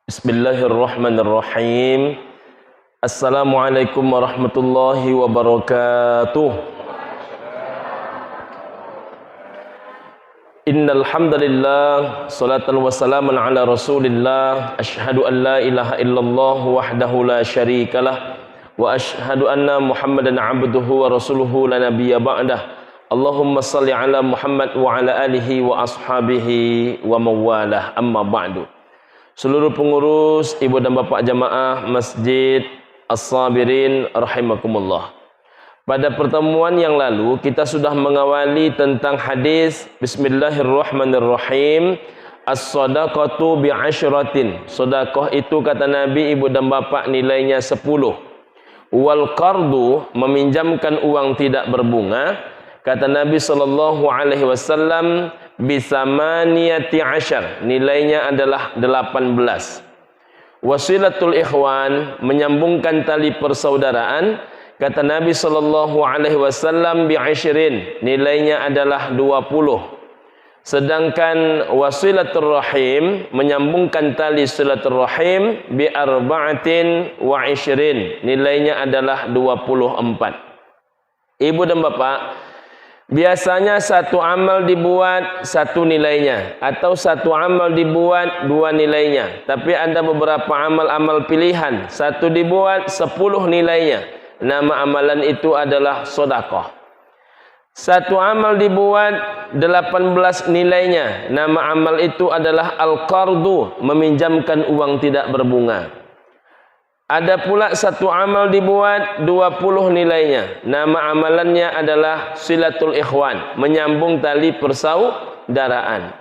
Bismillahirrahmanirrahim. Assalamualaikum warahmatullahi wabarakatuh. Innal hamdalillah salatan wa salaman ala Rasulillah. Asyhadu an la ilaha illallah wahdahu la syarikalah wa asyhadu anna Muhammadan abduhu wa rasuluhu la nabiyya ba'dah. Allahumma salli ala Muhammad wa ala alihi wa ashabihi wa mawalah. Amma ba'du. Seluruh pengurus, ibu dan bapa jamaah Masjid As-Sabirin rahimakumullah. Pada pertemuan yang lalu kita sudah mengawali tentang hadis Bismillahirrahmanirrahim. As-sadaqatu bi'asyratin. Sedekah itu kata Nabi, ibu dan bapa, nilainya 10. Wal qardu, meminjamkan uang tidak berbunga, kata Nabi sallallahu alaihi wasallam, bisamaniyati asyar, nilainya adalah 18. Wasilatul ikhwan, menyambungkan tali persaudaraan, kata Nabi sallallahu alaihi wasallam, bi'ashrin, nilainya adalah 20. Sedangkan wasilatul rahim, menyambungkan tali silaturrahim, bi arba'atin wa ishrin, nilainya adalah 24. Ibu dan bapak, biasanya satu amal dibuat satu nilainya, atau satu amal dibuat dua nilainya. Tapi ada beberapa amal-amal pilihan, satu dibuat 10 nilainya. Nama amalan itu adalah sedekah. Satu amal dibuat 18 nilainya. Nama amal itu adalah al-qardu, meminjamkan uang tidak berbunga. Ada pula satu amal dibuat 20 nilainya. Nama amalannya adalah silatul ikhwan, menyambung tali persaudaraan.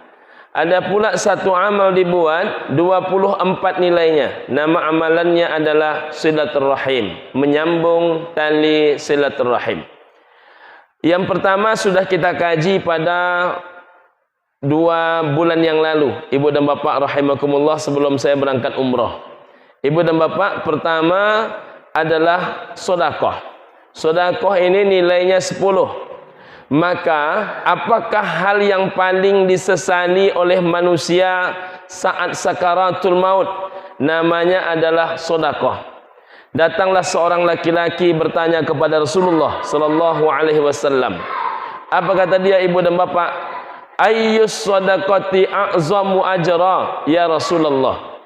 Ada pula satu amal dibuat 24 nilainya. Nama amalannya adalah silatul rahim, menyambung tali silatul rahim. Yang pertama sudah kita kaji pada 2 bulan yang lalu, ibu dan bapak rahimakumullah, sebelum saya berangkat umrah. Ibu dan bapak, pertama adalah sedekah. Sedekah ini nilainya 10. Maka apakah hal yang paling disesali oleh manusia saat sakaratul maut? Namanya adalah sedekah. Datanglah seorang laki-laki bertanya kepada Rasulullah sallallahu alaihi wasallam. Apa kata dia, ibu dan bapak? Ayyus sadaqati a'zamu ajra ya Rasulullah?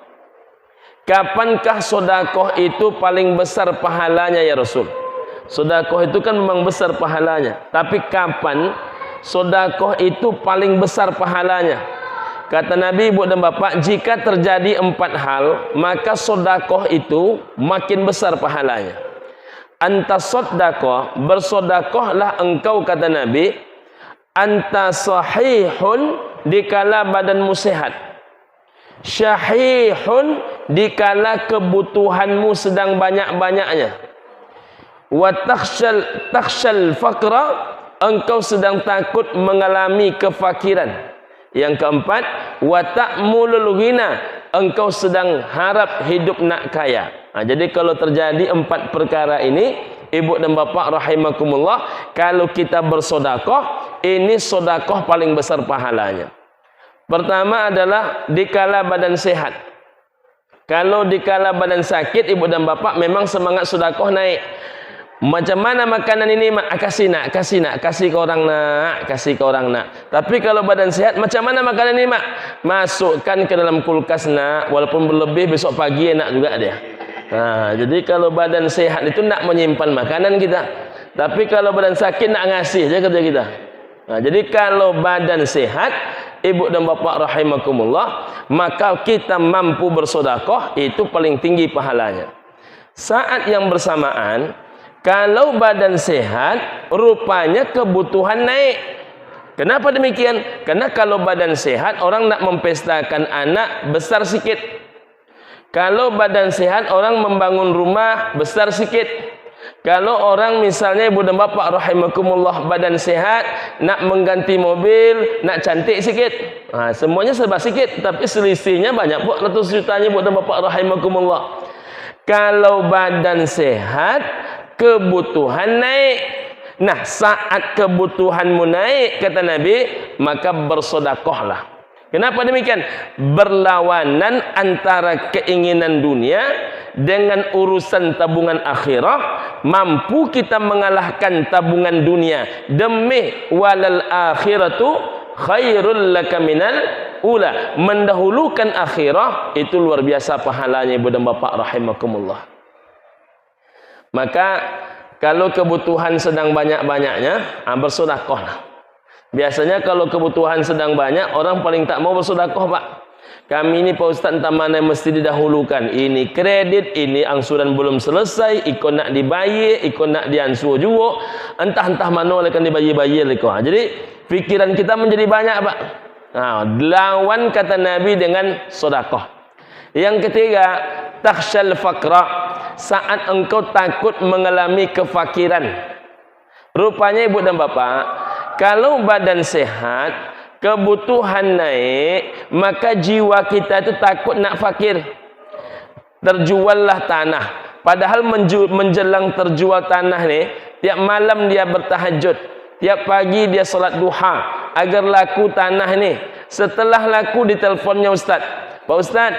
Kapankah sedekah itu paling besar pahalanya ya Rasul? Sedekah itu kan memang besar pahalanya, tapi kapan sedekah itu paling besar pahalanya? Kata Nabi, ibu dan bapak, jika terjadi 4 hal, maka sedekah itu makin besar pahalanya. Anta sedekah, bersedekahlah engkau, kata Nabi, anta sahihun, dikala badanmu sehat, syahihun, dikala kebutuhanmu sedang banyak-banyaknya, wa takhshal faqra, engkau sedang takut mengalami kefakiran. Yang keempat, wa ta'mulul ghina, engkau sedang harap hidup nak kaya. Jadi kalau terjadi 4 perkara ini, ibu dan bapak rahimakumullah, kalau kita bersedekah, ini sedekah paling besar pahalanya. Pertama adalah dikala badan sehat. Kalau dikala badan sakit, ibu dan bapak, memang semangat sedekah naik. Macam mana makanan ini, mak? Kasih nak, kasih ke orang nak, kasih ke orang nak. Tapi kalau badan sehat, macam mana makanan ini, mak? Masukkan ke dalam kulkas nak, walaupun berlebih besok pagi enak juga dia. Jadi kalau badan sehat itu nak menyimpan makanan kita. Tapi kalau badan sakit nak ngasih je kerja kita. Jadi kalau badan sehat, ibu dan bapak rahimakumullah, maka kita mampu bersedekah, itu paling tinggi pahalanya. Saat yang bersamaan, kalau badan sehat, rupanya kebutuhan naik. Kenapa demikian? Karena kalau badan sehat, orang nak mempestakan anak besar sikit. Kalau badan sehat, orang membangun rumah besar sikit. Kalau orang misalnya ibu dan bapak rahimakumullah badan sehat, nak mengganti mobil, nak cantik sikit, semuanya serba sikit, tapi selisihnya banyak, 400 jutanya ibu dan bapak rahimakumullah. Kalau badan sehat, kebutuhan naik. Nah, saat kebutuhanmu naik, kata Nabi, maka bersedekahlah. Kenapa demikian? Berlawanan antara keinginan dunia dengan urusan tabungan akhirah. Mampu kita mengalahkan tabungan dunia demi walal akhiratu khairul laka minal ula. Mendahulukan akhirah itu luar biasa pahalanya, ibu dan bapak rahimakumullah. Maka kalau kebutuhan sedang banyak-banyaknya, bersedekahlah. Biasanya kalau kebutuhan sedang banyak, orang paling tak mau bersedekah, Pak. Kami ini Pak Ustaz entah mana yang mesti didahulukan. Ini kredit, ini angsuran belum selesai, ikut nak dibayar, ikut nak diansur juga. Entah mana akan dibayar-bayar. Jadi fikiran kita menjadi banyak, Pak. Nah, lawan kata Nabi dengan sedekah. Yang ketiga, takhshal faqra, saat engkau takut mengalami kefakiran. Rupanya ibu dan bapak, kalau badan sehat, kebutuhan naik, maka jiwa kita itu takut nak fakir. Terjuallah tanah. Padahal menjelang terjual tanah ni, tiap malam dia bertahajud, tiap pagi dia salat duha agar laku tanah ni. Setelah laku diteleponnya Ustaz, Pak Ustaz,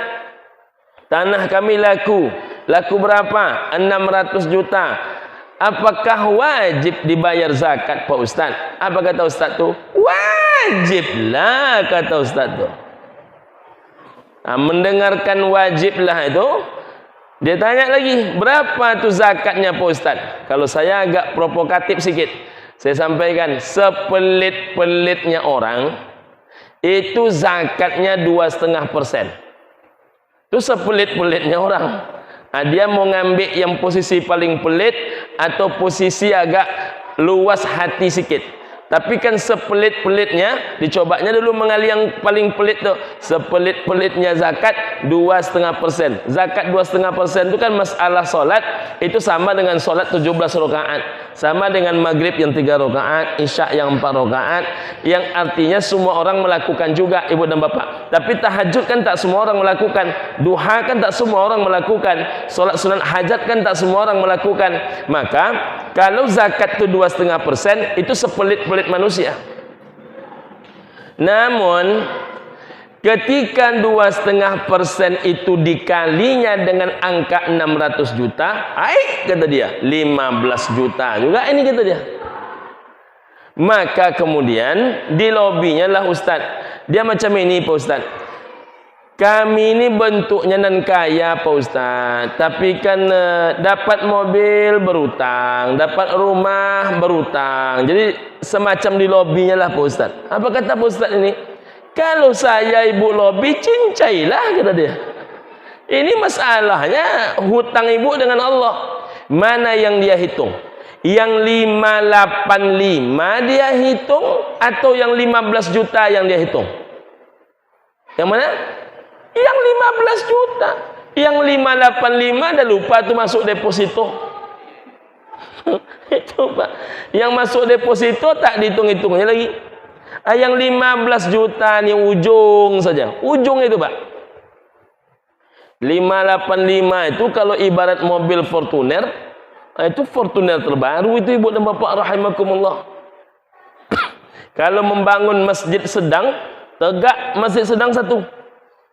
tanah kami laku berapa? 600 juta. Apakah wajib dibayar zakat Pak Ustaz? Apa kata Ustaz tu? Wajiblah kata Ustaz tu. Nah, mendengarkan wajiblah itu, dia tanya lagi, berapa tu zakatnya Pak Ustaz? Kalau saya agak provokatif sikit, saya sampaikan, sepelit-pelitnya orang itu zakatnya 2,5%. Itu sepelit-pelitnya orang. Nah, dia mau ngambil yang posisi paling pelit atau posisi agak luas hati sikit. Tapi kan sepelit-pelitnya, dicobanya dulu mengalih yang paling pelit tu. Sepelit-pelitnya zakat 2,5%. Zakat 2,5% itu kan masalah solat, itu sama dengan solat 17 rakaat. Sama dengan maghrib yang 3 rakaat, isya yang 4 rakaat. Yang artinya semua orang melakukan juga, ibu dan bapak. Tapi tahajud kan tak semua orang melakukan. Duha kan tak semua orang melakukan. Solat sunat hajat kan tak semua orang melakukan. Maka kalau zakat itu 2,5%, itu sepelit-pelit manusia. Namun ketika 2,5% itu dikalinya dengan angka 600 juta, kata dia 15 juta juga ini kata dia. Maka kemudian di lobinya lah Ustaz, dia macam ini Pak Ustaz, kami ini bentuknya nan kaya Pak Ustaz, tapi kan dapat mobil berutang, dapat rumah berutang. Jadi semacam di lobinya lah Pak Ustaz. Apa kata Pak Ustaz ini? Kalau saya ibu lobi, cincailah kata dia. Ini masalahnya hutang ibu dengan Allah. Mana yang dia hitung? Yang 585 dia hitung atau yang 15 juta yang dia hitung? Yang mana? Yang 15 juta. Yang 585 dah lupa tu masuk deposito. Itu Pak. Yang masuk deposito tak dihitung-hitungnya lagi. Yang 15 juta ni ujung saja. Ujung itu Pak. 585 itu kalau ibarat mobil Fortuner, itu Fortuner terbaru itu ibu dan bapak rahimakumullah. Kalau membangun masjid sedang, tegak masjid sedang satu.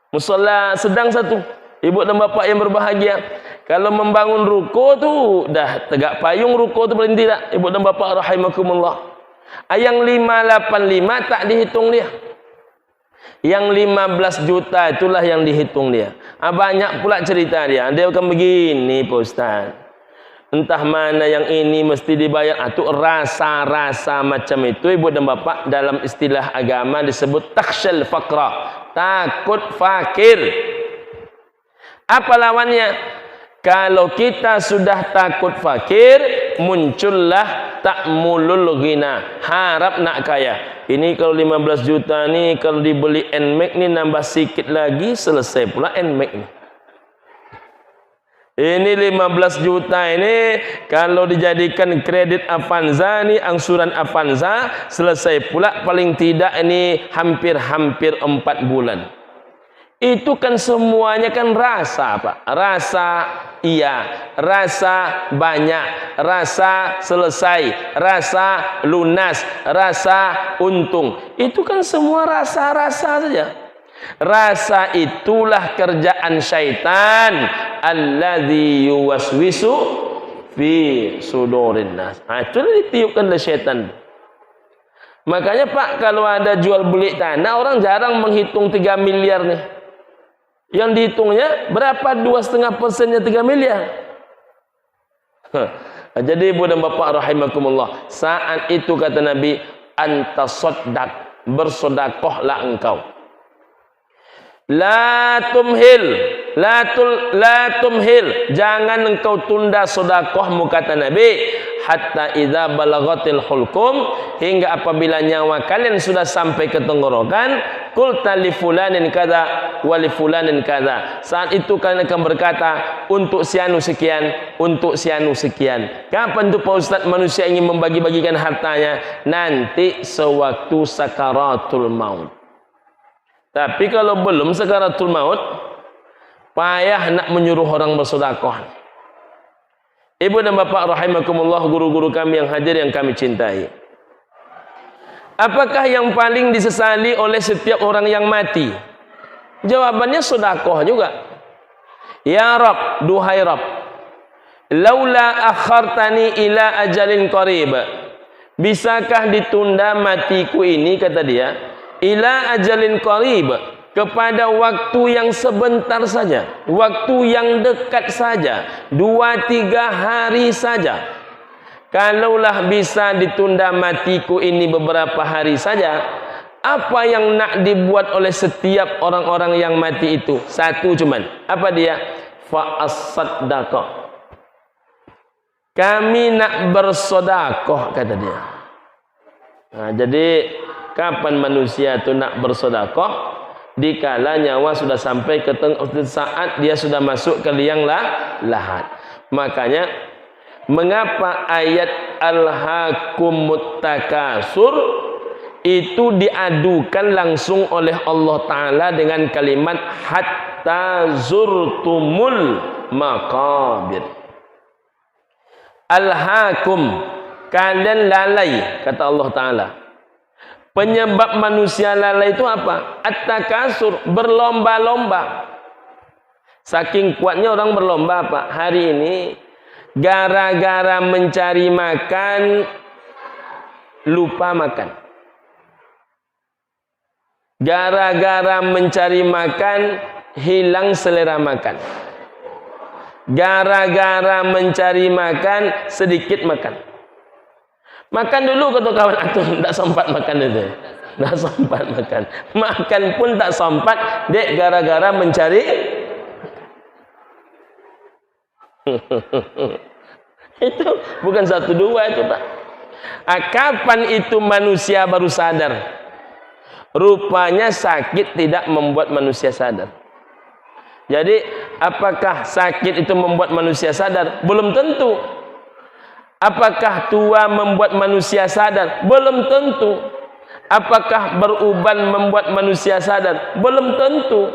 Musalla sedang satu. Ibu dan bapak yang berbahagia. Kalau membangun ruko tu dah tegak payung ruko tu paling tidak. Ibu dan bapak rahimakumullah. Yang 585 tak dihitung dia. Yang 15 juta itulah yang dihitung dia. Banyak pula cerita dia. Dia akan begini Pak Ustaz. Entah mana yang ini mesti dibayar. Itu rasa-rasa macam itu ibu dan bapak dalam istilah agama disebut takhshal faqra. Takut fakir. Apa lawannya? Kalau kita sudah takut fakir, muncullah ta'mulul ghina, harap nak kaya. Ini kalau 15 juta ni kalau dibeli NMAX ni nambah sikit lagi selesai pula NMAX ni. Ini 15 juta ini kalau dijadikan kredit Avanza ni, angsuran Avanza selesai pula paling tidak ini hampir-hampir 4 bulan. Itu kan semuanya kan rasa Pak. Rasa iya, rasa banyak, rasa selesai, rasa lunas, rasa untung. Itu kan semua rasa-rasa saja. Rasa itulah kerjaan syaitan, alladzi yuwaswisu fi sudurin nas. Itulah ditiupkan oleh syaitan. Makanya Pak, kalau ada jual beli tanah, orang jarang menghitung 3 miliar nih. Yang dihitungnya berapa 2,5%-nya 3 miliar. Jadi ibu dan bapak rahimakumullah, saat itu kata Nabi, antasaddaq, bersedekahlah engkau. La tumhil, jangan engkau tunda sedekahmu kata Nabi, hatta idza balagatil hulqum, hingga apabila nyawa kalian sudah sampai ke tenggorokan, qulta li fulanin kadza wa li fulanin kadza. Saat itu kalian akan berkata, untuk si anu sekian, untuk si anu sekian. Kapan tuh Pak Ustaz manusia ingin membagi-bagikan hartanya? Nanti sewaktu sakaratul maut. Tapi kalau belum sakaratul maut, payah nak menyuruh orang bersedekah. Ibu dan bapak rahimakumullah, guru-guru kami yang hadir yang kami cintai. Apakah yang paling disesali oleh setiap orang yang mati? Jawabannya sedekah juga. Ya Rabb, duhai Rabb, laula akhartani ila ajalin qarib, bisakah ditunda matiku ini, kata dia, ila ajalin qarib, kepada waktu yang sebentar saja, waktu yang dekat saja, 2-3 hari saja. Kalaulah bisa ditunda matiku ini beberapa hari saja, apa yang nak dibuat oleh setiap orang-orang yang mati itu? Satu cuman, apa dia? Fa'as-saddaqah, kami nak bersedekah, kata dia. Nah, jadi kapan manusia itu nak bersedekah? Dikala nyawa sudah sampai ke saat dia sudah masuk ke liang lahat. Makanya mengapa ayat alhaakumut takasur itu diadukan langsung oleh Allah Ta'ala dengan kalimat hatta zurtumul maqabir. Alhaakum, kalian lalai, kata Allah Ta'ala. Penyebab manusia lalai itu apa? At-takasur, berlomba-lomba. Saking kuatnya orang berlomba apa? Hari ini gara-gara mencari makan lupa makan. Gara-gara mencari makan hilang selera makan. Gara-gara mencari makan sedikit makan. Makan dulu kata kawan aku, tak sempat makan itu. Tak sempat makan. Makan pun tak sempat, dek gara-gara mencari. Itu bukan 1-2 itu Pak. Kapan itu manusia baru sadar? Rupanya sakit tidak membuat manusia sadar. Jadi apakah sakit itu membuat manusia sadar? Belum tentu. Apakah tua membuat manusia sadar? Belum tentu. Apakah beruban membuat manusia sadar? Belum tentu.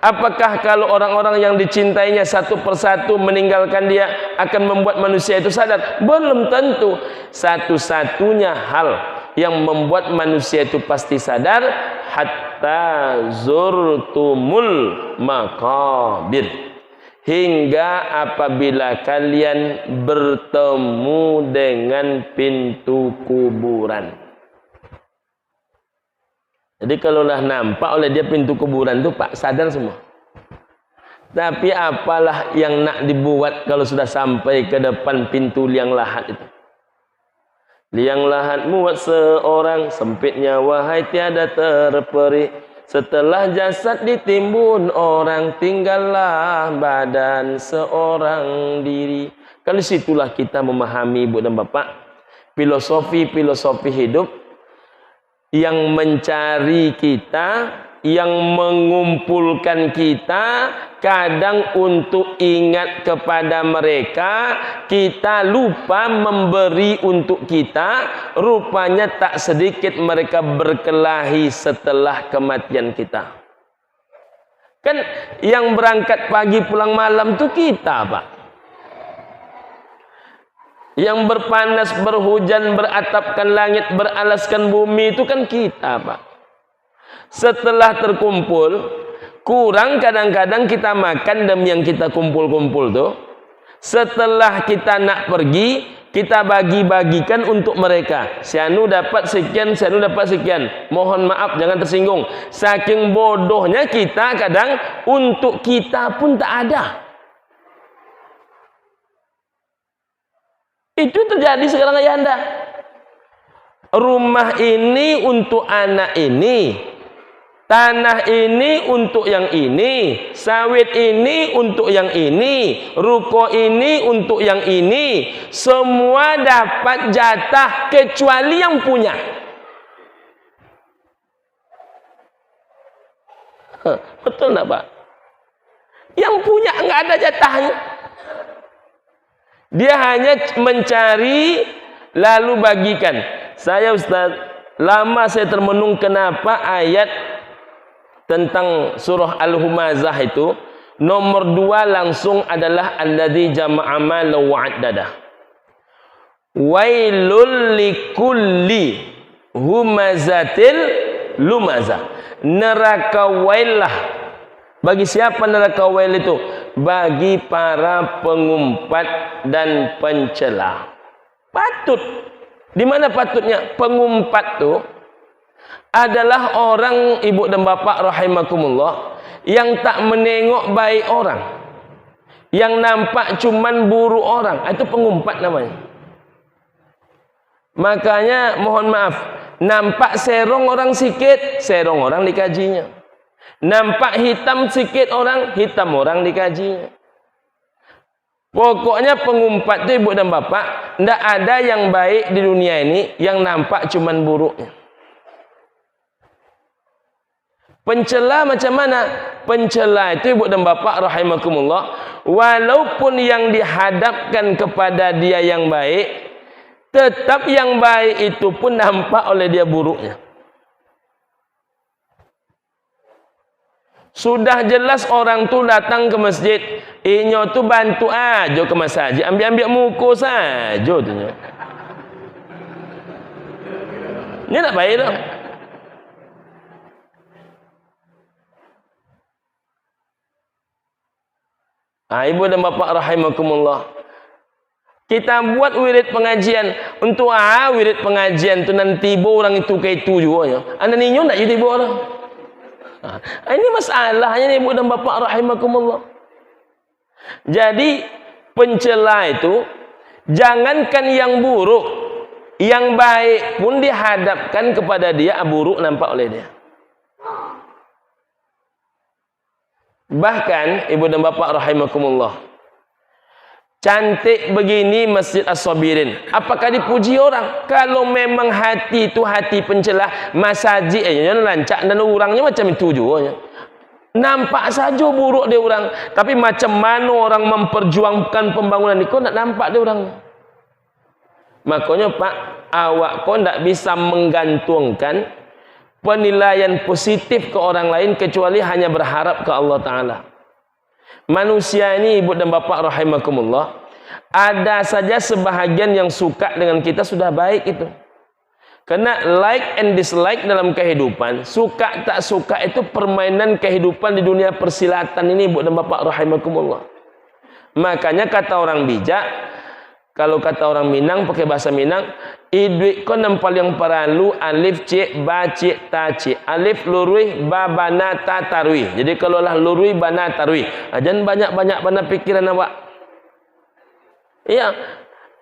Apakah kalau orang-orang yang dicintainya satu persatu meninggalkan dia akan membuat manusia itu sadar? Belum tentu. Satu-satunya hal yang membuat manusia itu pasti sadar, hatta zurtumul maqabir, hingga apabila kalian bertemu dengan pintu kuburan. Jadi kalaulah nampak oleh dia pintu kuburan itu Pak, sadar semua. Tapi apalah yang nak dibuat kalau sudah sampai ke depan pintu liang lahat itu? Liang lahat muat seorang, sempitnya wahai tiada terperi. Setelah jasad ditimbun orang, tinggallah badan seorang diri. Kalau situlah kita memahami Ibu dan Bapak, filosofi-filosofi hidup yang mencari kita, yang mengumpulkan kita, kadang untuk ingat kepada mereka, kita lupa memberi untuk kita. Rupanya tak sedikit mereka berkelahi setelah kematian kita. Kan yang berangkat pagi pulang malam itu kita Pak. Yang berpanas, berhujan, beratapkan langit, beralaskan bumi itu kan kita Pak. Setelah terkumpul, kurang kadang-kadang kita makan demi yang kita kumpul-kumpul tuh. Setelah kita nak pergi, kita bagi-bagikan untuk mereka. Si anu dapat sekian, si anu dapat sekian. Mohon maaf, jangan tersinggung. Saking bodohnya kita kadang untuk kita pun tak ada. Itu terjadi sekarang ayahanda. Rumah ini untuk anak ini, tanah ini untuk yang ini, sawit ini untuk yang ini, ruko ini untuk yang ini. Semua dapat jatah kecuali yang punya. Betul enggak, Pak? Yang punya enggak ada jatahnya. Dia hanya mencari lalu bagikan. Saya Ustaz, lama saya termenung kenapa ayat tentang surah Al-Humazah itu nomor 2 langsung adalah alladzi jama'a malan wa 'addadah. Wailul likulli humazatil lumazah. Neraka wailah. Bagi siapa neraka wail itu? Bagi para pengumpat dan pencela. Patut. Di mana patutnya? Pengumpat tu adalah orang ibu dan bapa rahimakumullah yang tak menengok baik orang, yang nampak cuman buruk orang. Itu pengumpat namanya. Makanya mohon maaf, nampak serong orang sikit, serong orang dikajinya. Nampak hitam sikit orang, hitam orang dikajinya. Pokoknya pengumpat itu ibu dan bapak, tidak ada yang baik di dunia ini yang nampak cuman buruknya. Pencela macam mana? Pencela itu ibu dan bapak rahimakumullah, walaupun yang dihadapkan kepada dia yang baik, tetap yang baik itu pun nampak oleh dia buruknya. Sudah jelas orang tu datang ke masjid, inyo tu bantu aja ke masjid, ambil-ambil muka saja tu. Ini tak baik dah. Ibu dan bapa rahimakumullah, kita buat wirid pengajian untuk wirid pengajian tu nanti tiba orang itu ke itu juga. Anda ninyo tak jadi tiba orang. Ini masalahnya ibu dan bapa rahimakumullah. Jadi pencela itu jangankan yang buruk, yang baik pun dihadapkan kepada dia buruk nampak oleh dia. Bahkan ibu dan bapa rahimakumullah, cantik begini Masjid As-Sabirin, apakah dipuji orang? Kalau memang hati itu hati pencela, masjid lancak dan orangnya macam itu juga. Nampak saja buruk dia orang, tapi macam mana orang memperjuangkan pembangunan ini, kau nak nampak dia orang. Makanya Pak, awak kau tak bisa menggantungkan penilaian positif ke orang lain kecuali hanya berharap ke Allah Ta'ala. Manusia ini ibu dan bapa rahimakumullah, ada saja sebahagian yang suka dengan kita sudah baik itu. Karena like and dislike dalam kehidupan, suka tak suka itu permainan kehidupan di dunia persilatan ini ibu dan bapa rahimakumullah. Makanya kata orang bijak, kalau kata orang Minang pakai bahasa Minang, idwik ko nampal yang paralu alif c ba c ta c, alif lurui ba bana ta tarui. Jadi kalau lah lurui bana tarui, jangan banyak-banyak bana pikiran awak. Iya,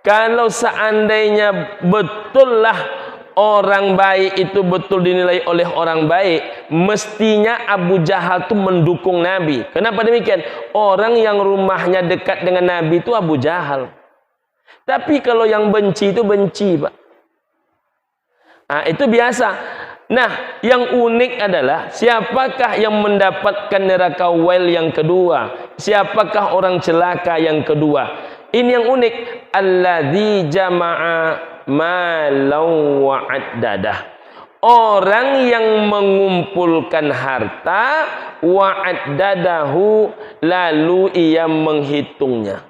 kalau seandainya betul lah orang baik itu betul dinilai oleh orang baik, mestinya Abu Jahal itu mendukung Nabi. Kenapa demikian? Orang yang rumahnya dekat dengan Nabi itu Abu Jahal. Tapi kalau yang benci itu benci, Pak. Itu biasa. Nah, yang unik adalah siapakah yang mendapatkan neraka wail yang kedua? Siapakah orang celaka yang kedua? Ini yang unik. Alladzi jama'a malan wa 'addadah. Orang yang mengumpulkan harta wa 'addadahu, lalu ia menghitungnya.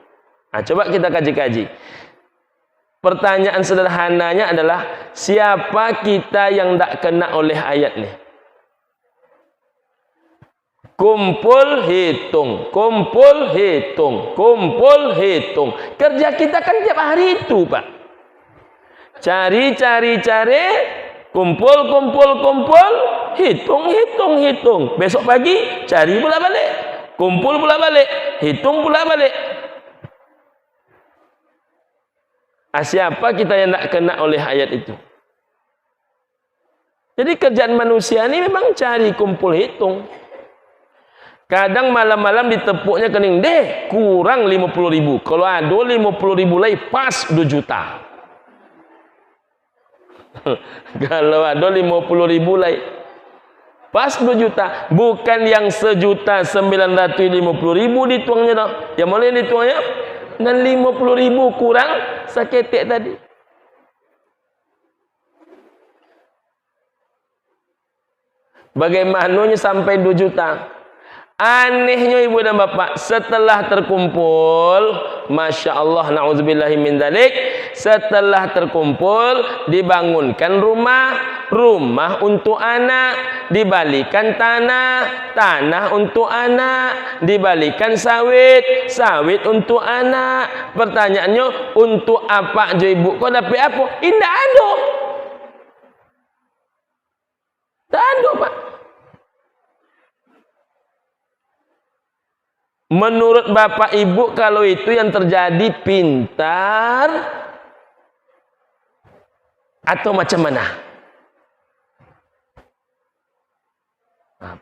Coba kita kaji-kaji. Pertanyaan sederhananya adalah, siapa kita yang tak kena oleh ayat ini? Kumpul, hitung, kumpul, hitung, kumpul, hitung. Kerja kita kan tiap hari itu, Pak. Cari, kumpul, hitung. Besok pagi cari pula balik, kumpul pula balik, hitung pula balik. Siapa kita yang nak kena oleh ayat itu? Jadi kerjaan manusia ini memang cari, kumpul, hitung. Kadang malam-malam ditepuknya kening, deh kurang 50.000. Kalau ada 50.000 lagi pas 2 juta. Kalau ada 50.000 lagi pas 2 juta. Bukan yang 1.950.000 dituangnya dah. Yang mana yang dituangnya? Dan 50.000 kurang saketek tadi. Bagaimananya sampai 2 juta? Anehnya ibu dan bapak, setelah terkumpul, Masya Allah, na'udzubillahi min dzalik, setelah terkumpul, dibangunkan rumah untuk anak, dibalikan tanah untuk anak, dibalikan sawit untuk anak. Pertanyaannya, untuk apa jo ibu? Kau dapat apa? Tidak ada. Tak ada, Pak. Menurut bapak ibu, kalau itu yang terjadi pintar atau macam mana?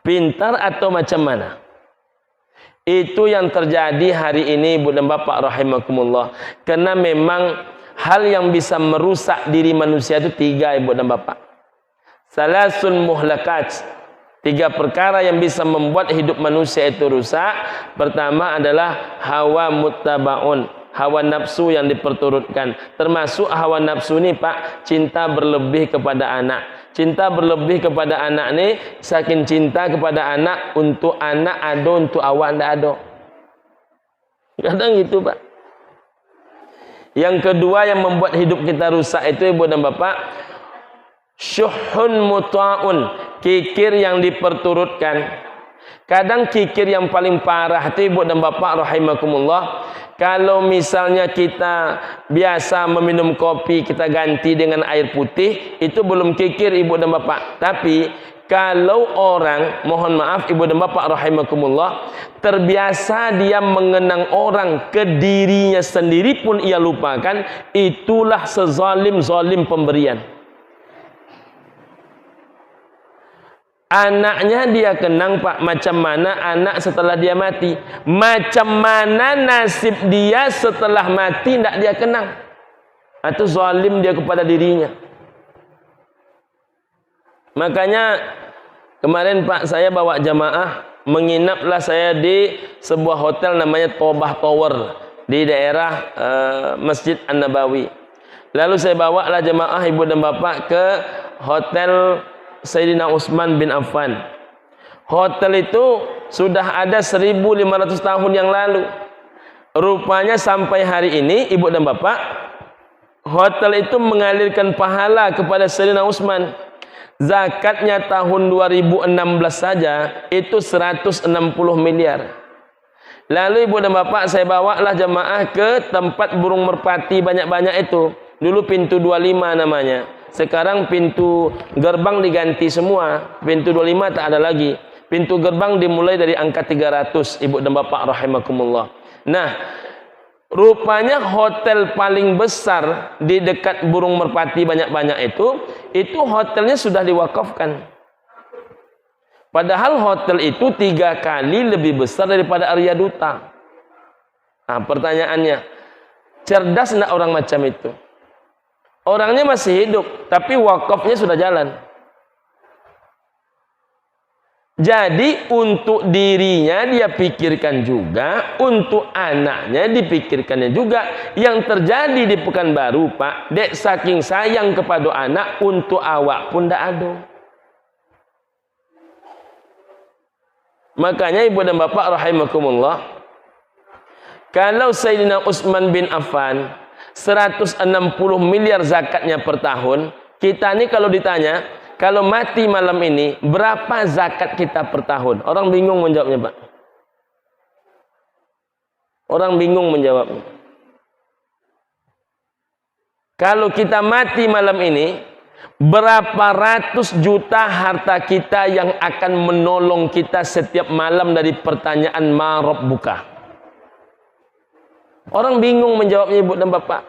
Pintar atau macam mana? Itu yang terjadi hari ini, ibu dan bapak rahimakumullah. Karena memang hal yang bisa merusak diri manusia itu 3, ibu dan bapak. Salasun muhlakat. 3 perkara yang bisa membuat hidup manusia itu rusak. Pertama adalah hawa muttabaun, hawa nafsu yang diperturutkan. Termasuk hawa nafsu ini, Pak, cinta berlebih kepada anak. Cinta berlebih kepada anak ini, saking cinta kepada anak, untuk anak ada, untuk awak tidak ada. Kadang gitu, Pak. Yang kedua yang membuat hidup kita rusak itu, ibu dan bapak, syuhun muta'un, kikir yang diperturutkan. Kadang kikir yang paling parah itu, ibu dan bapak rahimakumullah, kalau misalnya kita biasa meminum kopi, kita ganti dengan air putih, itu belum kikir, ibu dan bapak. Tapi kalau orang, mohon maaf ibu dan bapak rahimakumullah, terbiasa dia mengenang orang, ke dirinya sendiri pun ia lupakan, itulah sezalim-zalim pemberian. Anaknya dia kenang, Pak, macam mana anak setelah dia mati. Macam mana nasib dia setelah mati tidak dia kenang. Atau zalim dia kepada dirinya. Makanya kemarin, Pak, saya bawa jamaah, menginaplah saya di sebuah hotel namanya Tobah Tower di daerah Masjid An-Nabawi. Lalu saya bawalah jamaah ibu dan bapak ke hotel Sayyidina Utsman bin Affan. Hotel itu sudah ada 1.500 tahun yang lalu. Rupanya sampai hari ini, ibu dan bapak, hotel itu mengalirkan pahala kepada Sayyidina Utsman. Zakatnya tahun 2016 saja itu 160 miliar. Lalu ibu dan bapak, saya bawalah jamaah ke tempat burung merpati banyak-banyak itu. Dulu pintu 25 namanya. Sekarang pintu gerbang diganti semua. Pintu 25 tak ada lagi. Pintu gerbang dimulai dari angka 300, ibu dan bapak rahimakumullah. Nah, rupanya hotel paling besar di dekat burung merpati banyak-banyak itu hotelnya sudah diwakafkan. Padahal hotel itu 3 kali lebih besar daripada Arya Duta. Nah, pertanyaannya, cerdas enggak orang macam itu? Orangnya masih hidup, tapi wakafnya sudah jalan. Jadi untuk dirinya dia pikirkan juga, untuk anaknya dipikirkannya juga. Yang terjadi di Pekanbaru, Pak, dek saking sayang kepada anak, untuk awak pun tidak ada. Makanya ibu dan bapak rahimakumullah, kalau Sayyidina Utsman bin Affan 160 miliar zakatnya per tahun, kita ini kalau ditanya kalau mati malam ini, berapa zakat kita per tahun? Orang bingung menjawabnya, Pak. Orang bingung menjawabnya. Kalau kita mati malam ini, berapa ratus juta harta kita yang akan menolong kita setiap malam dari pertanyaan ma rabbuka? Orang bingung menjawabnya, Ibu dan Bapak.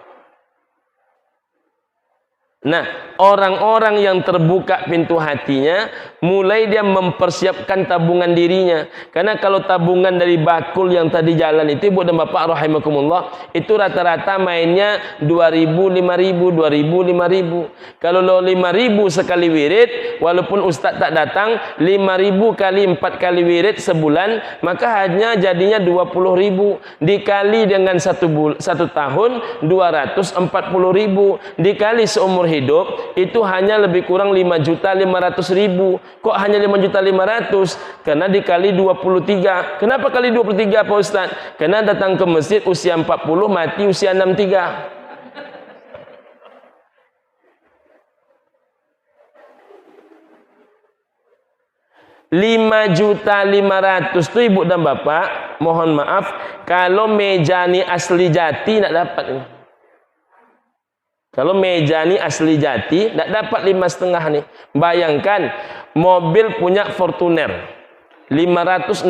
Nah, orang-orang yang terbuka pintu hatinya, mulai dia mempersiapkan tabungan dirinya. Karena kalau tabungan dari bakul yang tadi jalan itu, Ibu dan Bapak rahimakumullah, itu rata-rata mainnya 2.000, 5.000, 2.000, 5.000. Kalau 5.000 sekali wirid, walaupun ustaz tak datang, 5.000 kali 4 kali wirid sebulan, maka hanya jadinya 20.000. Dikali dengan satu tahun, 240.000. Dikali seumur hidup, itu hanya lebih kurang 5.500.000. Kok hanya 5.500.000? Karena dikali 23. Kenapa kali 23, Pak Ustaz? Karena datang ke masjid usia 40, mati usia 63. Rp5.500.000 itu, Ibu dan Bapak, mohon maaf, kalau meja ni asli jati nak dapat ini. Kalau meja ni asli jati, tak dapat 5,5 nih. Bayangkan, mobil punya Fortuner 560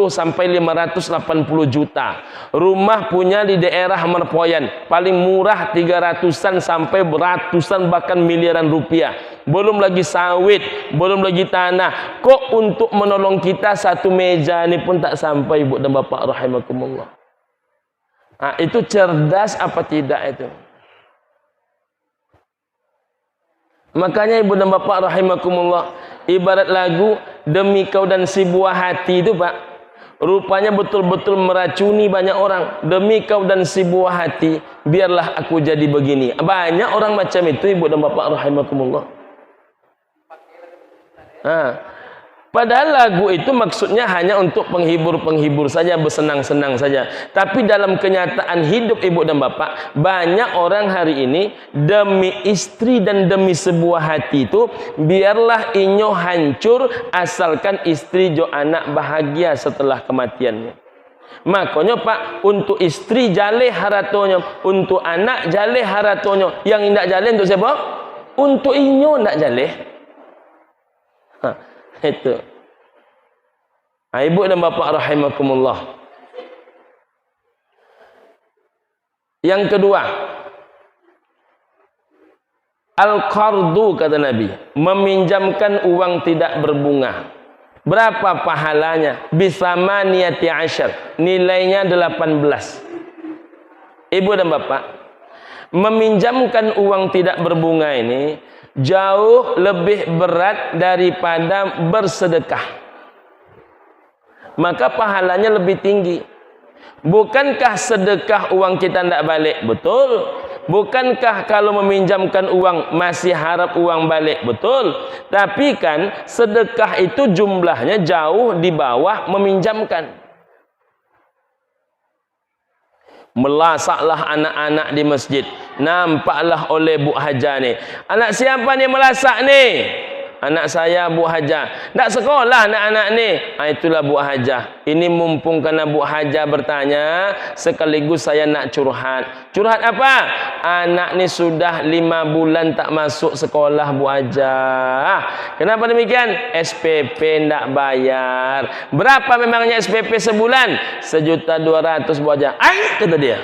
sampai 580 juta. Rumah punya di daerah Merpoyan, paling murah 300-an sampai beratusan bahkan miliaran rupiah. Belum lagi sawit, belum lagi tanah. Kok untuk menolong kita satu meja ini pun tak sampai, Ibu dan Bapak rahimakumullah. Nah, itu cerdas apa tidak itu? Makanya Ibu dan Bapak rahimakumullah, ibarat lagu demi kau dan si buah hati itu, Pak, rupanya betul-betul meracuni banyak orang. Demi kau dan si buah hati, biarlah aku jadi begini. Banyak orang macam itu, Ibu dan Bapak rahimakumullah. Padahal lagu itu maksudnya hanya untuk penghibur-penghibur saja, bersenang-senang saja. Tapi dalam kenyataan hidup, Ibu dan Bapak, banyak orang hari ini demi istri dan demi sebuah hati itu, biarlah inyo hancur asalkan istri jo anak bahagia setelah kematiannya. Makanya, Pak, untuk istri jale haratonyo, untuk anak jale haratonyo. Yang indak jale untuk siapa? Untuk inyo indak jale. Itu. Ibu dan Bapak rahimakumullah. Yang kedua, al-qardu, kata Nabi, meminjamkan uang tidak berbunga. Berapa pahalanya? Bisamaniyati asyar, nilainya 18. Ibu dan Bapak, meminjamkan uang tidak berbunga ini jauh lebih berat daripada bersedekah. Maka pahalanya lebih tinggi. Bukankah sedekah uang kita tidak balik? Betul. Bukankah kalau meminjamkan uang masih harap uang balik? Betul. Tapi kan sedekah itu jumlahnya jauh di bawah meminjamkan. Melasaklah anak-anak di masjid, nampaklah oleh Bu Haja ni. Anak siapa ni melasak ni? Anak saya, Bu Haja. Tak sekolah anak-anak ni. Itulah Bu Haja. Ini mumpung karena Bu Haja bertanya, sekaligus saya nak curhat. Curhat apa? Anak ni sudah 5 bulan tak masuk sekolah, Bu Haja. Kenapa demikian? SPP tak bayar. Berapa memangnya SPP sebulan? 1.200.000, Bu Haja. Kata dia.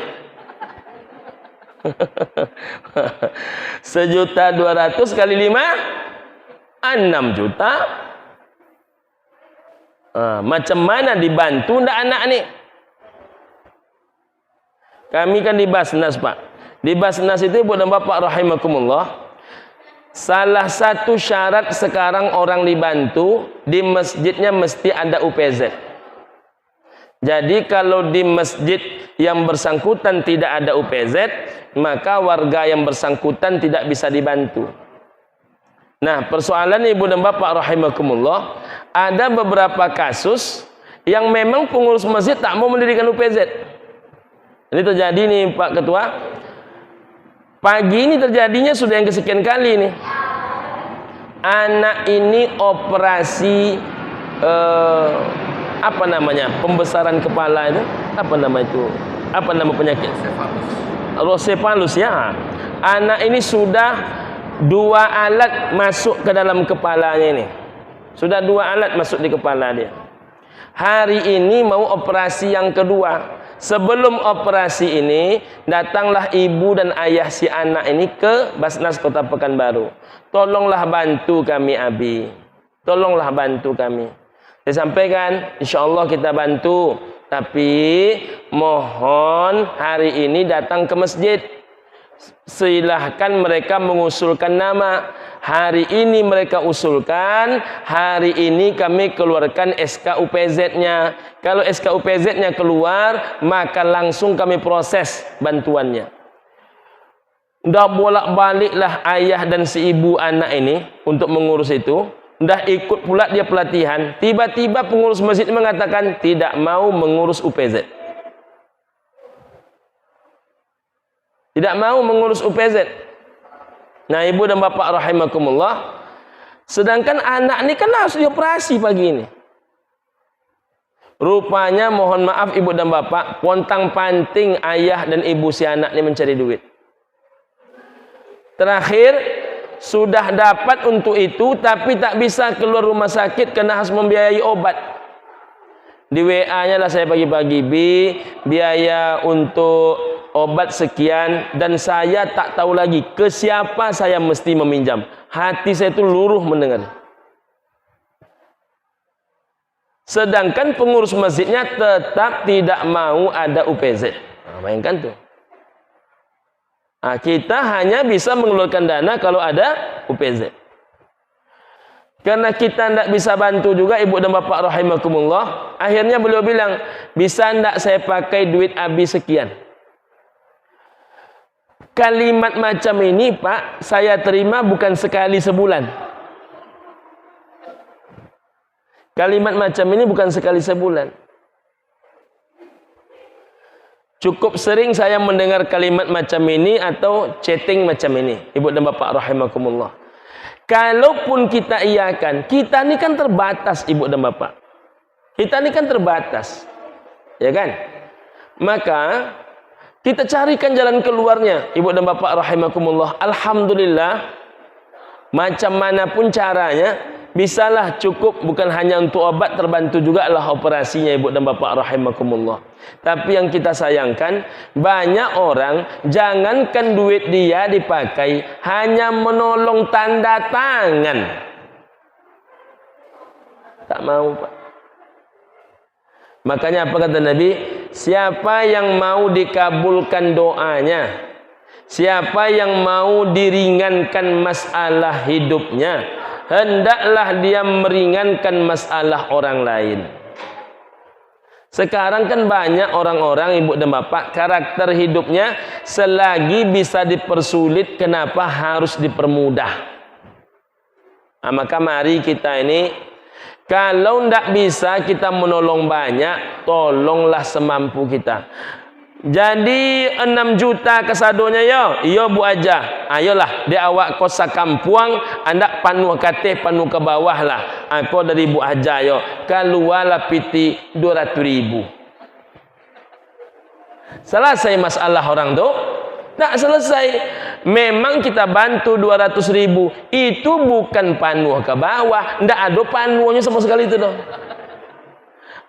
1.200.000 kali 5, 6 juta. Macam mana dibantu ndak anak ni? Kami kan di Basnas, Pak. Di Basnas itu, Ibu dan Bapak rahimakumullah, salah satu syarat sekarang orang dibantu di masjidnya mesti ada UPZ. Jadi kalau di masjid yang bersangkutan tidak ada UPZ, maka warga yang bersangkutan tidak bisa dibantu. Nah, persoalan Ibu dan Bapak rahimakumullah, ada beberapa kasus yang memang pengurus masjid tak mau mendirikan UPZ. Ini terjadi nih, Pak Ketua. Pagi ini terjadinya sudah yang kesekian kali nih. anak ini operasi apa namanya, pembesaran kepala itu, apa nama itu, apa nama penyakit? Rosephallus ya. Anak ini sudah 2 alat masuk ke dalam kepalanya ini. Sudah 2 alat masuk di kepala dia. Hari ini mau operasi yang kedua. Sebelum operasi ini, datanglah ibu dan ayah si anak ini ke Basnas Kota Pekanbaru. Tolonglah bantu kami Abi. Tolonglah bantu kami. Saya sampaikan, insya-Allah kita bantu. Tapi mohon hari ini datang ke masjid. Silahkan mereka mengusulkan nama. Hari ini mereka usulkan, hari ini kami keluarkan SK UPZ-nya. Kalau SK UPZ-nya keluar, maka langsung kami proses bantuannya. Dah bolak-baliklah ayah dan si ibu anak ini untuk mengurus itu. Dah ikut pula dia pelatihan. Tiba-tiba pengurus masjid mengatakan tidak mau mengurus UPZ. Tidak mau mengurus UPZ. Nah, ibu dan bapak rahimakumullah, sedangkan anak ini kan harus dioperasi pagi ini. Rupanya mohon maaf ibu dan bapak, pontang-panting ayah dan ibu si anak ini mencari duit. Terakhir sudah dapat untuk itu, tapi tak bisa keluar rumah sakit karena harus membiayai obat. Di WA-nya lah saya pagi-pagi, biaya untuk obat sekian, dan saya tak tahu lagi ke siapa saya mesti meminjam. Hati saya itu luruh mendengar. Sedangkan pengurus masjidnya tetap tidak mau ada UPZ. Nah, bayangkan tuh. Nah, kita hanya bisa mengeluarkan dana kalau ada UPZ. Karena kita tidak bisa bantu juga ibu dan bapak rahimakumullah, akhirnya beliau bilang, bisa tidak saya pakai duit Abi sekian? Kalimat macam ini Pak, saya terima bukan sekali sebulan. Kalimat macam ini bukan sekali sebulan. Cukup sering saya mendengar kalimat macam ini atau chatting macam ini, ibu dan bapak rahimakumullah. Kalaupun kita iakan, kita ini kan terbatas ibu dan bapak. Kita ini kan terbatas. Ya kan? Maka kita carikan jalan keluarnya, ibu dan bapak rahimakumullah. Alhamdulillah, macam manapun caranya, bisalah cukup, bukan hanya untuk obat, terbantu juga lah operasinya ibu dan bapak rahimakumullah. Tapi yang kita sayangkan, banyak orang jangankan duit dia dipakai, hanya menolong tanda tangan. Tak mau Pak. Makanya apa kata Nabi? Siapa yang mau dikabulkan doanya, siapa yang mau diringankan masalah hidupnya, hendaklah dia meringankan masalah orang lain. Sekarang kan banyak orang-orang ibu dan bapak, karakter hidupnya selagi bisa dipersulit, kenapa harus dipermudah? Nah, maka mari kita ini, kalau tidak bisa kita menolong banyak, tolonglah semampu kita. Jadi 6 juta kesadonya yo Bu Aja. Ayolah dia awak kosa kampuang, anda panuh kate panuh ke bawah lah. Aku dari Bu Aja yo. Keluarlah piti 200.000. Selesai masalah orang tu? Tak selesai. Memang kita bantu 200.000, itu bukan panuh ke bawah. Ndak ada panuhnya sama sekali itu dong.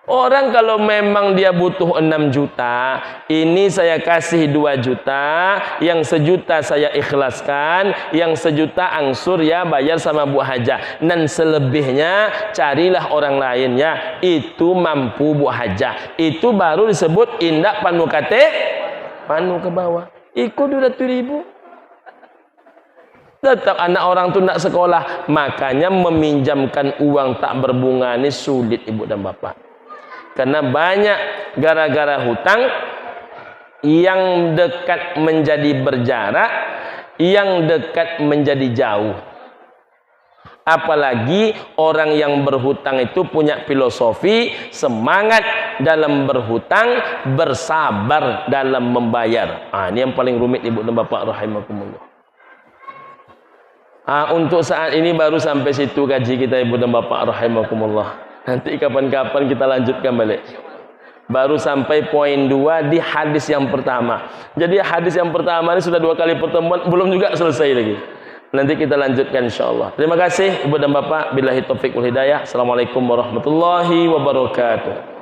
Orang kalau memang dia butuh 6 juta, ini saya kasih 2 juta, yang 1 juta saya ikhlaskan, yang 1 juta angsur ya bayar sama Bu Haja, dan selebihnya carilah orang lainnya. Itu mampu Bu Haja. Itu baru disebut indak panu kate, panu ke bawah. Ikut 200.000. Tetap anak orang tu nak sekolah, makanya meminjamkan uang tak berbunga ini sulit ibu dan bapak. Karena banyak gara-gara hutang yang dekat menjadi berjarak, yang dekat menjadi jauh. Apalagi orang yang berhutang itu punya filosofi, semangat dalam berhutang, bersabar dalam membayar. Ini yang paling rumit ibu dan bapak rahimakumullah. Untuk saat ini baru sampai situ kaji kita Ibu dan Bapak rahimakumullah. Nanti kapan-kapan kita lanjutkan balik. Baru sampai poin 2 di hadis yang pertama. Jadi hadis yang pertama ini sudah 2 kali pertemuan, belum juga selesai lagi. Nanti kita lanjutkan insyaallah. Terima kasih Ibu dan Bapak. Billahi taufiq wal hidayah. Assalamualaikum warahmatullahi wabarakatuh.